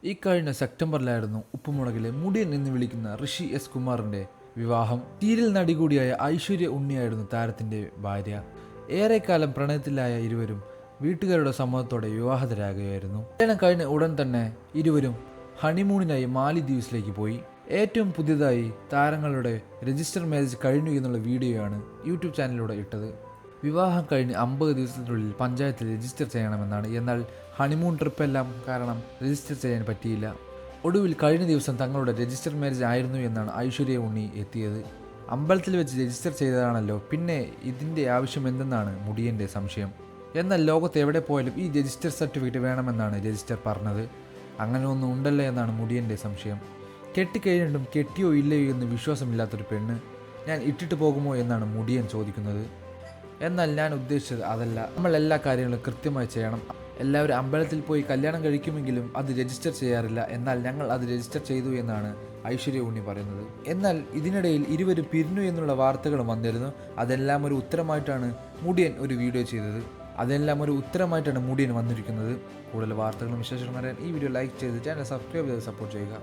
ഇക്കഴിഞ്ഞ സെപ്റ്റംബറിലായിരുന്നു ഉപ്പുമുളകിലെ മുടിയൻ എന്ന് വിളിക്കുന്ന ഋഷി എസ് കുമാറിന്റെ വിവാഹം. സീരിയൽ നടി കൂടിയായ ഐശ്വര്യ ഉണ്ണിയായിരുന്നു താരത്തിന്റെ ഭാര്യ. ഏറെക്കാലം പ്രണയത്തിലായ ഇരുവരും വീട്ടുകാരുടെ സമ്മതത്തോടെ വിവാഹിതരാകുകയായിരുന്നു. കല്യാണം കഴിഞ്ഞ ഉടൻ തന്നെ ഇരുവരും ഹണിമൂണിനായി മാലിദ്വീപ്സിലേക്ക് പോയി. ഏറ്റവും പുതിയതായി താരങ്ങളുടെ രജിസ്റ്റർ മാരേജ് കഴിഞ്ഞു എന്നുള്ള വീഡിയോയാണ് യൂട്യൂബ് ചാനലിലൂടെ ഇട്ടത്. വിവാഹം കഴിഞ്ഞ് 50 ദിവസത്തിനുള്ളിൽ പഞ്ചായത്തിൽ രജിസ്റ്റർ ചെയ്യണമെന്നാണ്. എന്നാൽ ഹണിമൂൺ ട്രിപ്പെല്ലാം കാരണം രജിസ്റ്റർ ചെയ്യാൻ പറ്റിയില്ല. ഒടുവിൽ കഴിഞ്ഞ ദിവസം തങ്ങളുടെ രജിസ്റ്റർ മാരേജ് ആയിരുന്നു എന്നാണ് ഐശ്വര്യ ഉണ്ണി എത്തിയത്. അമ്പലത്തിൽ വെച്ച് രജിസ്റ്റർ ചെയ്തതാണല്ലോ, പിന്നെ ഇതിൻ്റെ ആവശ്യം എന്തെന്നാണ് മുടിയൻ്റെ സംശയം. എന്നാൽ ലോകത്ത് എവിടെ പോയാലും ഈ രജിസ്റ്റർ സർട്ടിഫിക്കറ്റ് വേണമെന്നാണ് രജിസ്റ്റർ പറഞ്ഞത്. അങ്ങനെ ഒന്നും ഉണ്ടല്ലോ എന്നാണ് മുടിയൻ്റെ സംശയം. കെട്ടിക്കഴിഞ്ഞിട്ടും കെട്ടിയോ ഇല്ലയോ എന്ന് വിശ്വാസമില്ലാത്തൊരു പെണ്ണ് ഞാൻ ഇട്ടിട്ട് പോകുമോ എന്നാണ് മുടിയൻ ചോദിക്കുന്നത്. എന്നാൽ ഞാൻ ഉദ്ദേശിച്ചത് അതല്ല. നമ്മൾ എല്ലാ കാര്യങ്ങളും കൃത്യമായി ചെയ്യണം. എല്ലാവരും അമ്പലത്തിൽ പോയി കല്യാണം കഴിക്കുമെങ്കിലും അത് രജിസ്റ്റർ ചെയ്യാറില്ല. എന്നാൽ ഞങ്ങൾ അത് രജിസ്റ്റർ ചെയ്തു എന്നാണ് ഐശ്വര്യ ഉണ്ണി പറയുന്നത്. എന്നാൽ ഇതിനിടയിൽ ഇരുവരും പിരിഞ്ഞു എന്നുള്ള വാർത്തകളും വന്നിരുന്നു. അതെല്ലാം ഒരു ഉത്തരമായിട്ടാണ് മുടിയൻ ഒരു വീഡിയോ ചെയ്തത്. വന്നിരിക്കുന്നത്. കൂടുതൽ വാർത്തകളും വിശേഷങ്ങളും അറിയാൻ ഈ വീഡിയോ ലൈക്ക് ചെയ്ത് ചാനൽ സബ്സ്ക്രൈബ് ചെയ്ത് സപ്പോർട്ട് ചെയ്യുക.